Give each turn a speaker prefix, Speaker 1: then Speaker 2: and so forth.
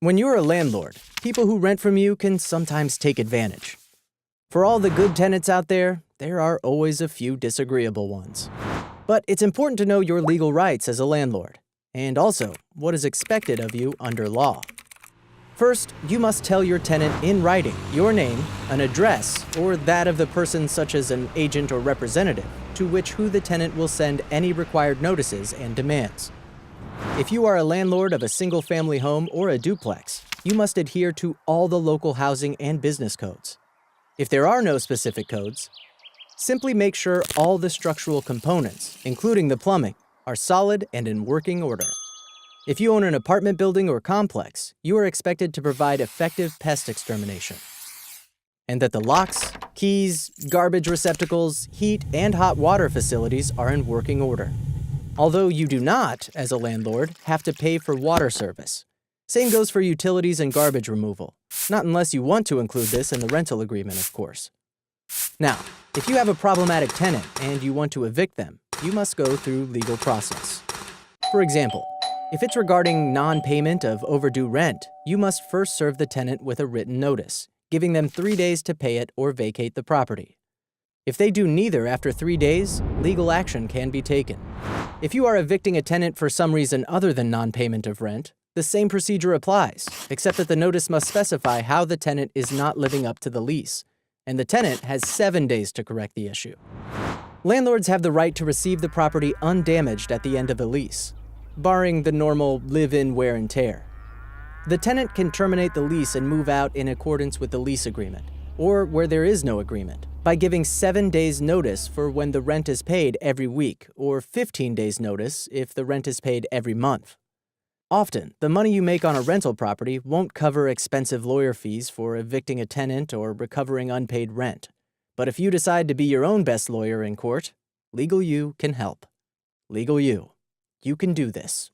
Speaker 1: When you're a landlord, people who rent from you can sometimes take advantage. For all the good tenants out there, there are always a few disagreeable ones. But it's important to know your legal rights as a landlord, and also what is expected of you under law. First, you must tell your tenant in writing your name, an address, or that of the person such as an agent or representative, to who the tenant will send any required notices and demands. If you are a landlord of a single-family home or a duplex, you must adhere to all the local housing and business codes. If there are no specific codes, simply make sure all the structural components, including the plumbing, are solid and in working order. If you own an apartment building or complex, you are expected to provide effective pest extermination, and that the locks, keys, garbage receptacles, heat, and hot water facilities are in working order. Although you do not, as a landlord, have to pay for water service. Same goes for utilities and garbage removal, not unless you want to include this in the rental agreement, of course. Now, if you have a problematic tenant and you want to evict them, you must go through legal process. For example, if it's regarding non-payment of overdue rent, you must first serve the tenant with a written notice, giving them 3 days to pay it or vacate the property. If they do neither after 3 days, legal action can be taken. If you are evicting a tenant for some reason other than non-payment of rent, the same procedure applies, except that the notice must specify how the tenant is not living up to the lease, and the tenant has 7 days to correct the issue. Landlords have the right to receive the property undamaged at the end of a lease, barring the normal live-in wear and tear. The tenant can terminate the lease and move out in accordance with the lease agreement, or where there is no agreement, by giving 7 days notice for when the rent is paid every week, or 15 days notice if the rent is paid every month. Often, the money you make on a rental property won't cover expensive lawyer fees for evicting a tenant or recovering unpaid rent. But if you decide to be your own best lawyer in court, Legal You can help. Legal You. You can do this.